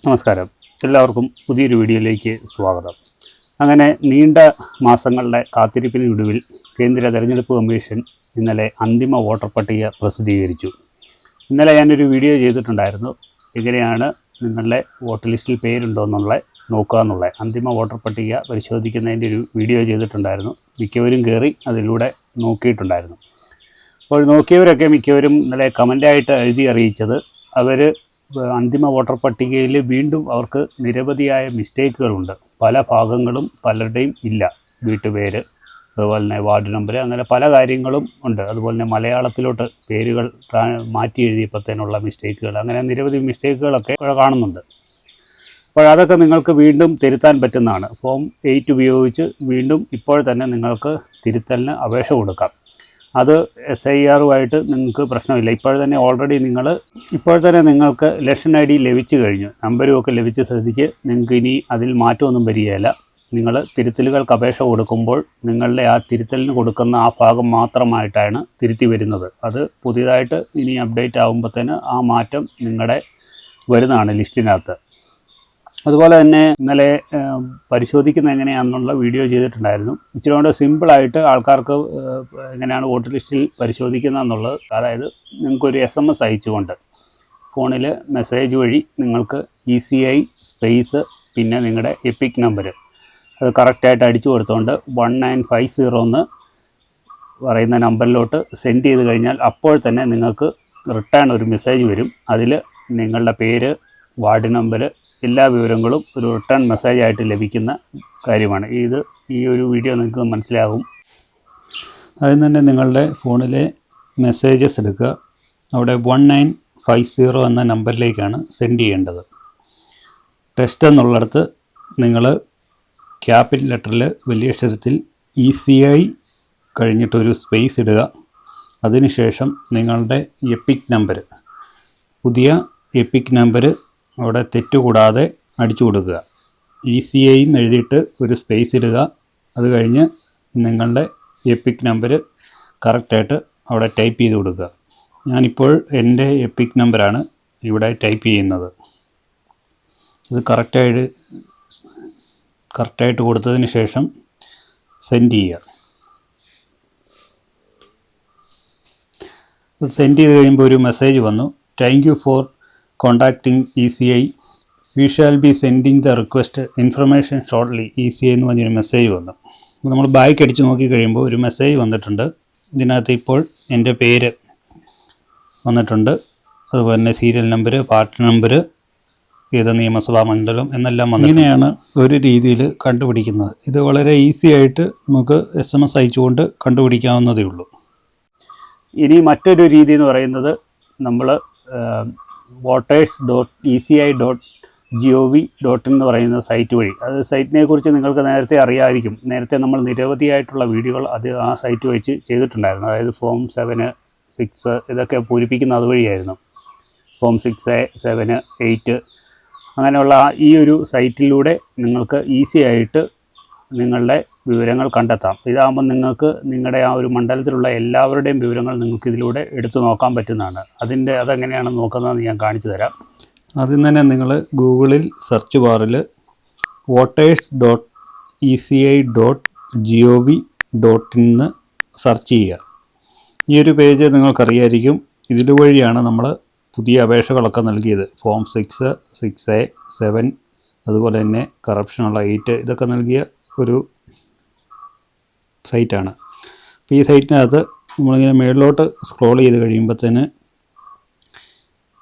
നമസ്കാരം, എല്ലാവർക്കും പുതിയൊരു വീഡിയോയിലേക്ക് സ്വാഗതം. അങ്ങനെ നീണ്ട മാസങ്ങളുടെ കാത്തിരിപ്പിനൊടുവിൽ കേന്ദ്ര തെരഞ്ഞെടുപ്പ് കമ്മീഷൻ ഇന്നലെ അന്തിമ വോട്ടർ പട്ടിക പ്രസിദ്ധീകരിച്ചു. ഇന്നലെ ഞാനൊരു വീഡിയോ ചെയ്തിട്ടുണ്ടായിരുന്നു, എങ്ങനെയാണ് നിങ്ങളുടെ വോട്ടർ ലിസ്റ്റിൽ പേരുണ്ടോ എന്നുള്ളത് നോക്കുക എന്നുള്ളത്. അന്തിമ വോട്ടർ പട്ടിക പരിശോധിക്കുന്നതിൻ്റെ ഒരു വീഡിയോ ചെയ്തിട്ടുണ്ടായിരുന്നു. മിക്കവരും കയറി അതിലൂടെ നോക്കിയിട്ടുണ്ടായിരുന്നു. അപ്പോൾ നോക്കിയവരൊക്കെ മിക്കവരും ഇന്നലെ കമൻ്റായിട്ട് എഴുതി അറിയിച്ചത് അവർ അന്തിമ വോട്ടർ പട്ടികയിൽ വീണ്ടും അവർക്ക് നിരവധിയായ മിസ്റ്റേക്കുകളുണ്ട്. പല ഭാഗങ്ങളും പലരുടെയും ഇല്ല. വീട്ടുപേര്, അതുപോലെ തന്നെ വാർഡ് നമ്പർ, അങ്ങനെ പല കാര്യങ്ങളും ഉണ്ട്. അതുപോലെ തന്നെ മലയാളത്തിലോട്ട് പേരുകൾ മാറ്റി എഴുതിയപ്പോഴത്തേനുള്ള മിസ്റ്റേക്കുകൾ, അങ്ങനെ നിരവധി മിസ്റ്റേക്കുകളൊക്കെ കാണുന്നുണ്ട്. അപ്പോൾ അതൊക്കെ നിങ്ങൾക്ക് വീണ്ടും തിരുത്താൻ പറ്റുന്നതാണ്. ഫോം 8 ഉപയോഗിച്ച് വീണ്ടും ഇപ്പോൾ തന്നെ നിങ്ങൾക്ക് തിരുത്തലിന് അപേക്ഷ കൊടുക്കാം. അത് SIR നിങ്ങൾക്ക് പ്രശ്നമില്ല. ഇപ്പോൾ തന്നെ നിങ്ങൾക്ക് ഇലക്ഷൻ ID ലഭിച്ചു കഴിഞ്ഞു, നമ്പരും ഒക്കെ ലഭിച്ച സ്ഥിതിക്ക് നിങ്ങൾക്ക് ഇനി അതിൽ മാറ്റമൊന്നും വരികയില്ല. നിങ്ങൾ തിരുത്തലുകൾക്ക് അപേക്ഷ കൊടുക്കുമ്പോൾ നിങ്ങളുടെ ആ തിരുത്തലിന് കൊടുക്കുന്ന ആ ഭാഗം മാത്രമായിട്ടാണ് തിരുത്തി വരുന്നത്. അത് പുതിയതായിട്ട് ഇനി അപ്ഡേറ്റ് ആകുമ്പോഴത്തേന് ആ മാറ്റം നിങ്ങളുടെ വരുന്നതാണ് ലിസ്റ്റിനകത്ത്. അതുപോലെ തന്നെ ഇന്നലെ പരിശോധിക്കുന്ന എങ്ങനെയാണെന്നുള്ള വീഡിയോ ചെയ്തിട്ടുണ്ടായിരുന്നു. ഇച്ചിരി കൊണ്ട് സിമ്പിളായിട്ട് ആൾക്കാർക്ക് എങ്ങനെയാണ് വോട്ടർ ലിസ്റ്റിൽ പരിശോധിക്കുന്നതെന്നുള്ളത്, അതായത് നിങ്ങൾക്കൊരു SMS അയച്ചുകൊണ്ട് ഫോണിൽ മെസ്സേജ് വഴി നിങ്ങൾക്ക് ECI സ്പേസ് പിന്നെ നിങ്ങളുടെ എപ്പിക് നമ്പർ അത് കറക്റ്റായിട്ട് അടിച്ചു കൊടുത്തുകൊണ്ട് 1950 എന്ന് പറയുന്ന നമ്പറിലോട്ട് സെൻഡ് ചെയ്ത് കഴിഞ്ഞാൽ അപ്പോൾ തന്നെ നിങ്ങൾക്ക് റിട്ടേൺ ഒരു മെസ്സേജ് വരും. അതിൽ നിങ്ങളുടെ പേര്, വാർഡ് നമ്പർ, എല്ലാ വിവരങ്ങളും ഒരു റിട്ടേൺ മെസ്സേജായിട്ട് ലഭിക്കുന്ന കാര്യമാണ്. ഈ ഒരു വീഡിയോ നിങ്ങൾക്ക് മനസ്സിലാകും. അതിന് തന്നെ നിങ്ങളുടെ ഫോണിലെ മെസ്സേജസ് എടുക്കുക. അവിടെ 1950 എന്ന നമ്പറിലേക്കാണ് സെൻഡ് ചെയ്യേണ്ടത്. ടെസ്റ്റ് എന്നുള്ളിടത്ത് നിങ്ങൾ ക്യാപിറ്റൽ ലെറ്ററിൽ വലിയ അക്ഷരത്തിൽ ECI കഴിഞ്ഞിട്ടൊരു സ്പേസ് ഇടുക. അതിനുശേഷം നിങ്ങളുടെ എപ്പിക് നമ്പർ, പുതിയ എപ്പിക് നമ്പർ അവിടെ തെറ്റുകൂടാതെ അടിച്ചു കൊടുക്കുക. ECI എന്ന് എഴുതിയിട്ട് ഒരു സ്പേസ് ഇടുക. അത് കഴിഞ്ഞ് നിങ്ങളുടെ എപ്പിക് നമ്പർ കറക്റ്റായിട്ട് അവിടെ ടൈപ്പ് ചെയ്ത് കൊടുക്കുക. ഞാനിപ്പോൾ എൻ്റെ എപ്പിക് നമ്പറാണ് ഇവിടെ ടൈപ്പ് ചെയ്യുന്നത്. ഇത് കറക്റ്റായിട്ട് കൊടുത്തതിന് ശേഷം സെൻഡ് ചെയ്യുക. സെൻഡ് ചെയ്ത് കഴിയുമ്പോൾ ഒരു മെസ്സേജ് വന്നു, thank you for contacting ECI, we shall be sending the request information shortly, ECI എന്ന് പറഞ്ഞൊരു മെസ്സേജ് വന്നു. നമ്മൾ ബാക്ക് അടിച്ച് നോക്കി കഴിയുമ്പോൾ ഒരു മെസ്സേജ് വന്നിട്ടുണ്ട്. ഇതിനകത്ത് ഇപ്പോൾ എൻ്റെ പേര് വന്നിട്ടുണ്ട്, അതുപോലെ തന്നെ സീരിയൽ നമ്പർ, പാർട്ടി നമ്പർ, ഏത് നിയമസഭാ മണ്ഡലം എന്നെല്ലാം വന്നു. ഇങ്ങനെയാണ് ഒരു രീതിയിൽ കണ്ടുപിടിക്കുന്നത്. ഇത് വളരെ ഈസി ആയിട്ട് നമുക്ക് SMS അയച്ചുകൊണ്ട് കണ്ടുപിടിക്കാവുന്നതേ ഉള്ളൂ. ഇനി മറ്റൊരു രീതി എന്ന് പറയുന്നത്, നമ്മൾ voters.eci.gov.in എന്ന് പറയുന്ന സൈറ്റ് വഴി, അത് സൈറ്റിനെ കുറിച്ച് നിങ്ങൾക്ക് നേരത്തെ അറിയാമായിരിക്കും. നേരത്തെ നമ്മൾ നിരവധിയായിട്ടുള്ള വീഡിയോകൾ ആ സൈറ്റ് വെച്ച് ചെയ്തിട്ടുണ്ടായിരുന്നു. അതായത് ഫോം 7, 6 ഇതൊക്കെ പൂരിപ്പിക്കുന്ന അതുവഴിയായിരുന്നു. ഫോം 6A, 7, 8 അങ്ങനെയുള്ള ഈ ഒരു സൈറ്റിലൂടെ നിങ്ങൾക്ക് ഈസി ആയിട്ട് നിങ്ങളുടെ വിവരങ്ങൾ കണ്ടെത്താം. ഇതാകുമ്പോൾ നിങ്ങൾക്ക് നിങ്ങളുടെ ആ ഒരു മണ്ഡലത്തിലുള്ള എല്ലാവരുടെയും വിവരങ്ങൾ നിങ്ങൾക്ക് ഇതിലൂടെ എടുത്തു നോക്കാൻ പറ്റുന്നതാണ്. അതെങ്ങനെയാണ് നോക്കുന്നതെന്ന് ഞാൻ കാണിച്ചു തരാം. ആദ്യം തന്നെ നിങ്ങൾ ഗൂഗിളിൽ സെർച്ച് ബാറിൽ voters.eci.gov.in സെർച്ച് ചെയ്യുക. ഈ ഒരു പേജ് നിങ്ങൾക്കറിയായിരിക്കും. ഇതിലുവഴിയാണ് നമ്മൾ പുതിയ അപേക്ഷകളൊക്കെ നൽകിയത്. ഫോം 6, 6A, 7 അതുപോലെ തന്നെ കറപ്ഷനുള്ള 8 ഇതൊക്കെ നൽകിയ ഒരു സൈറ്റാണ്. അപ്പോൾ ഈ സൈറ്റിനകത്ത് നമ്മളിങ്ങനെ മുകളിലോട്ട് സ്ക്രോൾ ചെയ്ത് കഴിയുമ്പോഴത്തേന്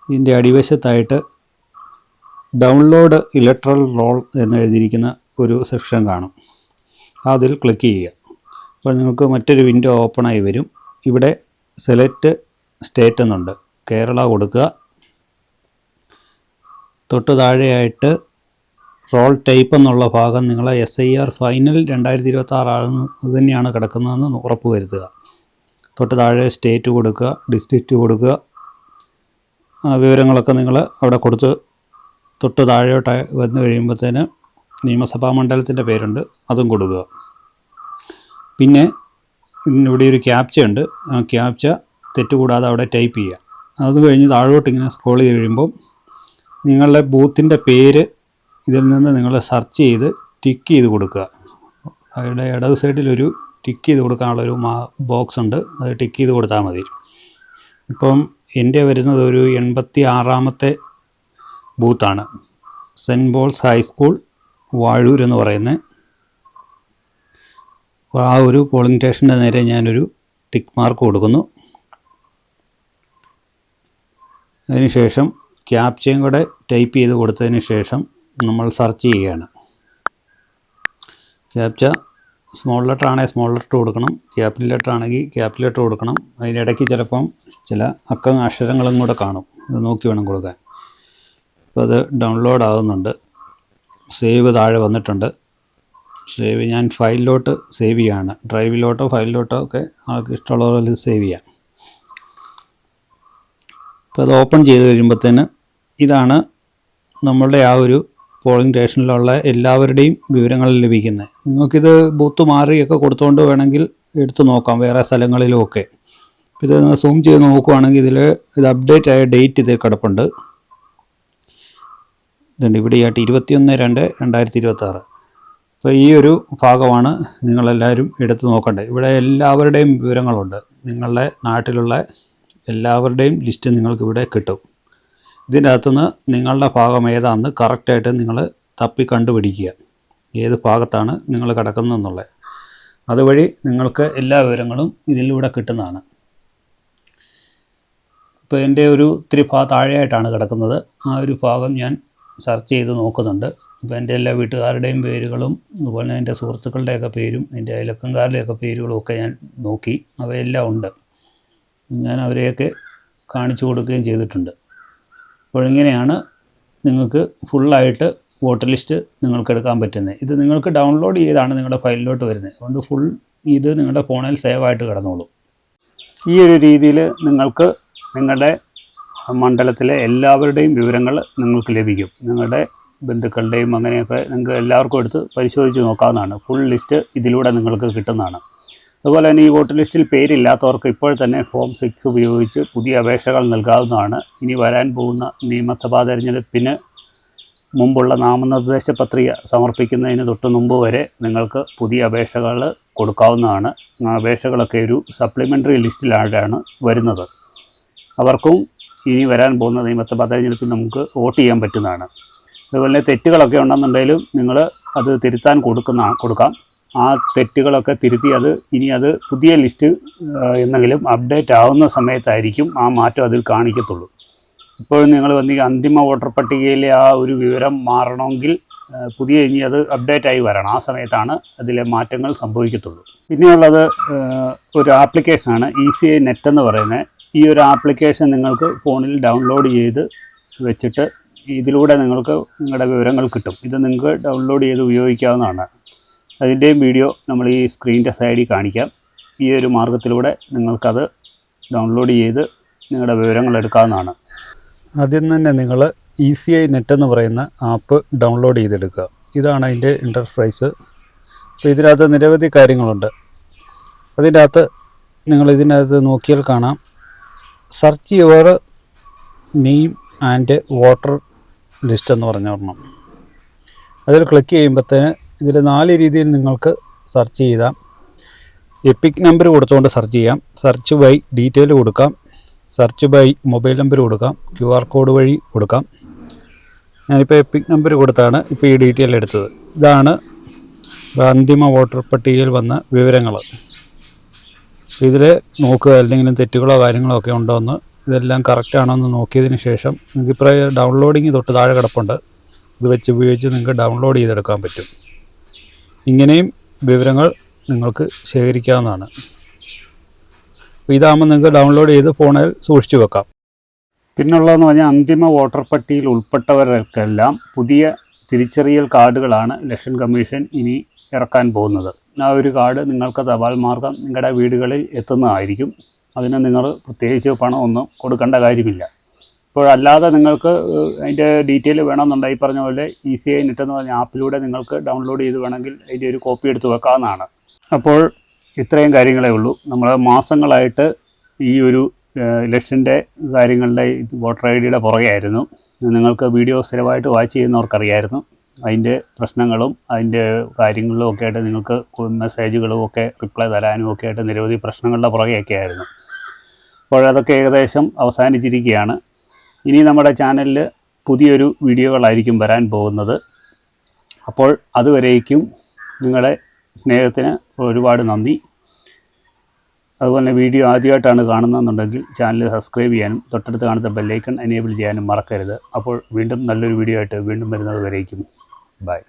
ഇതിൻ്റെ അടിവശത്തായിട്ട് ഡൗൺലോഡ് ഇലക്ട്രൽ റോൾ എന്ന് എഴുതിയിരിക്കുന്ന ഒരു സെക്ഷൻ കാണും. അതിൽ ക്ലിക്ക് ചെയ്യുക. അപ്പോൾ നിങ്ങൾക്ക് മറ്റൊരു വിൻഡോ ഓപ്പണായി വരും. ഇവിടെ സെലക്ട് സ്റ്റേറ്റ് എന്നുണ്ട്, കേരള കൊടുക്കുക. തൊട്ട് താഴെയായിട്ട് റോൾ ടൈപ്പ് എന്നുള്ള ഭാഗം നിങ്ങളെ SIR ഫൈനൽ 2026 ആണെന്ന് അത് തന്നെയാണ് കിടക്കുന്നതെന്ന് ഉറപ്പ് വരുത്തുക. തൊട്ട് താഴെ സ്റ്റേറ്റ് കൊടുക്കുക, ഡിസ്ട്രിക്റ്റ് കൊടുക്കുക. വിവരങ്ങളൊക്കെ നിങ്ങൾ അവിടെ കൊടുത്ത് തൊട്ട് താഴോട്ട് വന്നു കഴിയുമ്പോഴത്തേന് നിയമസഭാ മണ്ഡലത്തിൻ്റെ പേരുണ്ട്, അതും കൊടുക്കുക. പിന്നെ ഇവിടെ ഒരു ക്യാപ്ച ഉണ്ട്. ആ ക്യാപ്ച തെറ്റുകൂടാതെ അവിടെ ടൈപ്പ് ചെയ്യുക. അത് കഴിഞ്ഞ് താഴോട്ട് ഇങ്ങനെ സ്ക്രോൾ ചെയ്ത് കഴിയുമ്പോൾ നിങ്ങളുടെ ബൂത്തിൻ്റെ പേര് ഇതിൽ നിന്ന് നിങ്ങൾ സെർച്ച് ചെയ്ത് ടിക്ക് ചെയ്ത് കൊടുക്കുക. അവിടെ ഇടത് സൈഡിലൊരു ടിക്ക് ചെയ്ത് കൊടുക്കാനുള്ളൊരു ബോക്സ് ഉണ്ട്, അത് ടിക്ക് ചെയ്ത് കൊടുത്താൽ മതി. ഇപ്പം എൻ്റെ വരുന്നത് ഒരു 86-ാമത്തെ ബൂത്താണ്, സെൻറ്റ് പോൾസ് ഹൈസ്കൂൾ വാഴൂർ എന്ന് പറയുന്നത്. ആ ഒരു പോളിംഗ് സ്റ്റേഷൻ്റെ നേരെ ഞാനൊരു ടിക്ക് മാർക്ക് കൊടുക്കുന്നു. അതിനുശേഷം ക്യാപ്ചയും കൂടെ ടൈപ്പ് ചെയ്ത് കൊടുത്തതിന് ശേഷം നമ്മൾ സെർച്ച് ചെയ്യുകയാണ്. ക്യാപ്ച സ്മോൾ ലെറ്റർ ആണെങ്കിൽ സ്മോൾ ലെറ്റർ കൊടുക്കണം, ക്യാപിറ്റൽ ലെറ്റർ ആണെങ്കിൽ ക്യാപിറ്റൽ ലെറ്റർ കൊടുക്കണം. അതിനിടയ്ക്ക് ചിലപ്പം ചില അക്ഷരങ്ങളും കൂടെ കാണും, അത് നോക്കി വേണം കൊടുക്കാൻ. അപ്പോൾ അത് ഡൗൺലോഡ് ആകുന്നുണ്ട്. സേവ് താഴെ വന്നിട്ടുണ്ട്. സേവ് ഞാൻ ഫയലിലോട്ട് സേവ് ചെയ്യുകയാണ്. ഡ്രൈവിലോട്ടോ ഫയലിലോട്ടോ ഒക്കെ ആൾക്ക് ഇഷ്ടമുള്ള പോലെ സേവ് ചെയ്യാം. അപ്പോൾ അത് ഓപ്പൺ ചെയ്ത് കഴിയുമ്പോഴത്തേന് ഇതാണ് നമ്മളുടെ ആ ഒരു പോളിംഗ് സ്റ്റേഷനിലുള്ള എല്ലാവരുടെയും വിവരങ്ങൾ ലഭിക്കുന്നത്. നിങ്ങൾക്കിത് ബൂത്ത് മാറിയൊക്കെ കൊടുത്തുകൊണ്ട് വേണമെങ്കിൽ എടുത്ത് നോക്കാം വേറെ സ്ഥലങ്ങളിലുമൊക്കെ. ഇത് സൂം ചെയ്ത് നോക്കുവാണെങ്കിൽ ഇത് അപ്ഡേറ്റ് ആയ ഡേറ്റ് ഇതിൽ കിടപ്പുണ്ട്. ഇതുണ്ട് ഇവിടെയായിട്ട് 21/2/2026. അപ്പോൾ ഈ ഒരു ഭാഗമാണ് നിങ്ങളെല്ലാവരും എടുത്ത് നോക്കേണ്ടത്. ഇവിടെ എല്ലാവരുടെയും വിവരങ്ങളുണ്ട്. നിങ്ങളുടെ നാട്ടിലുള്ള എല്ലാവരുടെയും ലിസ്റ്റ് നിങ്ങൾക്കിവിടെ കിട്ടും. ഇതിൻ്റെ അകത്തുനിന്ന് നിങ്ങളുടെ ഭാഗം ഏതാണെന്ന് കറക്റ്റായിട്ട് നിങ്ങൾ തപ്പി കണ്ടുപിടിക്കുക, ഏത് ഭാഗത്താണ് നിങ്ങൾ കിടക്കുന്നതെന്നുള്ളത്. അതുവഴി നിങ്ങൾക്ക് എല്ലാ വിവരങ്ങളും ഇതിലൂടെ കിട്ടുന്നതാണ്. ഇപ്പോൾ എൻ്റെ ഇത്തിരി താഴെയായിട്ടാണ് കിടക്കുന്നത്. ആ ഒരു ഭാഗം ഞാൻ സെർച്ച് ചെയ്ത് നോക്കുന്നുണ്ട്. അപ്പോൾ എൻ്റെ എല്ലാ വീട്ടുകാരുടെയും പേരുകളും അതുപോലെ തന്നെ എൻ്റെ സുഹൃത്തുക്കളുടെയൊക്കെ പേരും എൻ്റെ അയൽവക്കക്കാരുടെയൊക്കെ പേരുകളും ഒക്കെ ഞാൻ നോക്കി. അവയെല്ലാം ഉണ്ട്. ഞാൻ അവരെയൊക്കെ കാണിച്ചു കൊടുക്കുകയും ചെയ്തിട്ടുണ്ട്. അപ്പോൾ ഇങ്ങനെയാണ് നിങ്ങൾക്ക് ഫുള്ളായിട്ട് വോട്ടർ ലിസ്റ്റ് നിങ്ങൾക്ക് എടുക്കാൻ പറ്റുന്നത്. ഇത് നിങ്ങൾക്ക് ഡൗൺലോഡ് ചെയ്താണ് നിങ്ങളുടെ ഫയലിലോട്ട് വരുന്നത്. അതുകൊണ്ട് ഇത് നിങ്ങളുടെ ഫോണിൽ സേവ് ആയിട്ട് കിടന്നോളൂ. ഈ ഒരു രീതിയിൽ നിങ്ങൾക്ക് നിങ്ങളുടെ മണ്ഡലത്തിലെ എല്ലാവരുടെയും വിവരങ്ങൾ നിങ്ങൾക്ക് ലഭിക്കും. നിങ്ങളുടെ ബന്ധുക്കളുടെയും അങ്ങനെയൊക്കെ നിങ്ങൾക്ക് എല്ലാവർക്കും എടുത്ത് പരിശോധിച്ച് നോക്കാവുന്നതാണ്. ഫുൾ ലിസ്റ്റ് ഇതിലൂടെ നിങ്ങൾക്ക് കിട്ടുന്നതാണ്. അതുപോലെ തന്നെ ഈ വോട്ടർ ലിസ്റ്റിൽ പേരില്ലാത്തവർക്ക് ഇപ്പോൾ തന്നെ ഫോം 6 ഉപയോഗിച്ച് പുതിയ അപേക്ഷകൾ നൽകാവുന്നതാണ്. ഇനി വരാൻ പോകുന്ന നിയമസഭാ തെരഞ്ഞെടുപ്പിന് മുമ്പുള്ള നാമനിർദ്ദേശ പത്രിക സമർപ്പിക്കുന്നതിന് തൊട്ട് മുമ്പ് വരെ നിങ്ങൾക്ക് പുതിയ അപേക്ഷകൾ കൊടുക്കാവുന്നതാണ്. അപേക്ഷകളൊക്കെ ഒരു സപ്ലിമെൻ്ററി ലിസ്റ്റിലാണ് വരുന്നത്. അവർക്കും ഇനി വരാൻ പോകുന്ന നിയമസഭാ തെരഞ്ഞെടുപ്പിൽ നമുക്ക് വോട്ട് ചെയ്യാൻ പറ്റുന്നതാണ്. അതുപോലെ തെറ്റുകളൊക്കെ ഉണ്ടെന്നുണ്ടെങ്കിലും നിങ്ങൾ അത് തിരുത്താൻ കൊടുക്കാം. ആ തെറ്റുകളൊക്കെ തിരുത്തി ഇനി അത് പുതിയ ലിസ്റ്റ് എന്തെങ്കിലും അപ്ഡേറ്റ് ആവുന്ന സമയത്തായിരിക്കും ആ മാറ്റം അതിൽ കാണിക്കത്തുള്ളൂ. ഇപ്പോൾ നിങ്ങൾ അന്തിമ വോട്ടർ പട്ടികയിലെ ആ ഒരു വിവരം മാറണമെങ്കിൽ ഇനി അത് അപ്ഡേറ്റായി വരണം. ആ സമയത്താണ് അതിലെ മാറ്റങ്ങൾ സംഭവിക്കത്തുള്ളൂ. പിന്നെയുള്ളത് ഒരു ആപ്ലിക്കേഷനാണ് ECI നെറ്റ് എന്ന് പറയുന്നത്. ഈ ഒരു ആപ്ലിക്കേഷൻ നിങ്ങൾക്ക് ഫോണിൽ ഡൗൺലോഡ് ചെയ്ത് വെച്ചിട്ട് ഇതിലൂടെ നിങ്ങൾക്ക് നിങ്ങളുടെ വിവരങ്ങൾ കിട്ടും. ഇത് നിങ്ങൾക്ക് ഡൗൺലോഡ് ചെയ്ത് ഉപയോഗിക്കാവുന്നതാണ്. അതിൻ്റെയും വീഡിയോ നമ്മൾ ഈ സ്ക്രീനിൻ്റെ സൈഡിൽ കാണിക്കാം. ഈ ഒരു മാർഗ്ഗത്തിലൂടെ നിങ്ങൾക്കത് ഡൗൺലോഡ് ചെയ്ത് നിങ്ങളുടെ വിവരങ്ങൾ എടുക്കാവുന്നതാണ്. ആദ്യം തന്നെ നിങ്ങൾ ECI നെറ്റ് എന്ന് പറയുന്ന ആപ്പ് ഡൗൺലോഡ് ചെയ്തെടുക്കുക. ഇതാണ് അതിൻ്റെ ഇൻ്റർഫേസ്. അപ്പോൾ ഇതിനകത്ത് നിരവധി കാര്യങ്ങളുണ്ട്. അതിൻ്റെ അകത്ത് ഇതിനകത്ത് നോക്കിയാൽ കാണാം search your name and voter list എന്ന് പറഞ്ഞ ഒരെണ്ണം. അതിൽ ക്ലിക്ക് ചെയ്യുമ്പോഴത്തേന് ഇതിൽ 4 രീതിയിൽ നിങ്ങൾക്ക് സെർച്ച് ചെയ്താൽ എപ്പിക് നമ്പർ കൊടുത്തുകൊണ്ട് സെർച്ച് ചെയ്യാം, സെർച്ച് ബൈ ഡീറ്റെയിൽ കൊടുക്കാം, സെർച്ച് ബൈ മൊബൈൽ നമ്പർ കൊടുക്കാം, QR കോഡ് വഴി കൊടുക്കാം. ഞാനിപ്പോൾ എപ്പിക് നമ്പർ കൊടുത്താണ് ഇപ്പോൾ ഈ ഡീറ്റെയിൽ എടുത്തത്. ഇതാണ് അന്തിമ വോട്ടർ പട്ടികയിൽ വന്ന വിവരങ്ങൾ. ഇതിൽ നോക്കുക, എന്തെങ്കിലും തെറ്റുകളോ കാര്യങ്ങളോ ഒക്കെ ഉണ്ടോ എന്ന്, ഇതെല്ലാം കറക്റ്റാണോ എന്ന് നോക്കിയതിന് ശേഷം നിങ്ങൾക്കിപ്പോൾ ഡൗൺലോഡിങ് തൊട്ട് താഴെ കിടപ്പുണ്ട്. ഇത് ഉപയോഗിച്ച് നിങ്ങൾക്ക് ഡൗൺലോഡ് ചെയ്തെടുക്കാൻ പറ്റും. ഇങ്ങനെയും വിവരങ്ങൾ നിങ്ങൾക്ക് ശേഖരിക്കാവുന്നതാണ്. അപ്പോൾ ഇതാകുമ്പോൾ നിങ്ങൾക്ക് ഡൗൺലോഡ് ചെയ്ത് ഫോണിൽ സൂക്ഷിച്ചു വെക്കാം. പിന്നുള്ളതെന്ന് പറഞ്ഞാൽ അന്തിമ വോട്ടർ പട്ടികയിൽ ഉൾപ്പെട്ടവർക്കെല്ലാം പുതിയ തിരിച്ചറിയൽ കാർഡുകളാണ് ഇലക്ഷൻ കമ്മീഷൻ ഇനി ഇറക്കാൻ പോകുന്നത്. ആ ഒരു കാർഡ് നിങ്ങൾക്ക് തപാൽ മാർഗം നിങ്ങളുടെ വീടുകളിൽ എത്തുന്നതായിരിക്കും. അതിന് നിങ്ങൾ പ്രത്യേകിച്ച് പണമൊന്നും കൊടുക്കേണ്ട കാര്യമില്ല. ഇപ്പോഴല്ലാതെ നിങ്ങൾക്ക് അതിൻ്റെ ഡീറ്റെയിൽ വേണമെന്നുണ്ടെങ്കിൽ ഈ പറഞ്ഞ പോലെ ECI നെറ്റ് എന്ന് പറഞ്ഞ ആപ്പിലൂടെ നിങ്ങൾക്ക് ഡൗൺലോഡ് ചെയ്ത് വേണമെങ്കിൽ അതിൻ്റെ ഒരു കോപ്പി എടുത്ത് വെക്കാവുന്നതാണ്. അപ്പോൾ ഇത്രയും കാര്യങ്ങളേ ഉള്ളൂ. നമ്മൾ മാസങ്ങളായിട്ട് ഈ ഒരു ഇലക്ഷൻ്റെ കാര്യങ്ങളുടെ വോട്ടർ ഐ ഡിയുടെ പുറകെയായിരുന്നു. നിങ്ങൾക്ക് വീഡിയോ സ്ഥിരമായിട്ട് വാച്ച് ചെയ്യുന്നവർക്കറിയായിരുന്നു അതിൻ്റെ പ്രശ്നങ്ങളും അതിൻ്റെ കാര്യങ്ങളിലും ഒക്കെ ആയിട്ട് നിങ്ങൾക്ക് മെസ്സേജുകളും ഒക്കെ റിപ്ലൈ തരാനും ഒക്കെ ആയിട്ട് നിരവധി പ്രശ്നങ്ങളുടെ പുറകെയൊക്കെ ആയിരുന്നു. അപ്പോൾ അതൊക്കെ ഏകദേശം അവസാനിച്ചിരിക്കുകയാണ്. ഇനി നമ്മുടെ ചാനലിൽ പുതിയൊരു വീഡിയോകളായിരിക്കും വരാൻ പോകുന്നത്. അപ്പോൾ അതുവരേക്കും നിങ്ങളുടെ സ്നേഹത്തിന് ഒരുപാട് നന്ദി. അതുപോലെ വീഡിയോ ആദ്യമായിട്ടാണ് കാണുന്നതെന്നുണ്ടെങ്കിൽ ചാനൽ സബ്സ്ക്രൈബ് ചെയ്യാനും തൊട്ടടുത്ത് കാണുന്ന ബെല്ലൈക്കൺ എനേബിൾ ചെയ്യാനും മറക്കരുത്. അപ്പോൾ വീണ്ടും നല്ലൊരു വീഡിയോ ആയിട്ട് വീണ്ടും വരുന്നത് വരേക്കും ബൈ.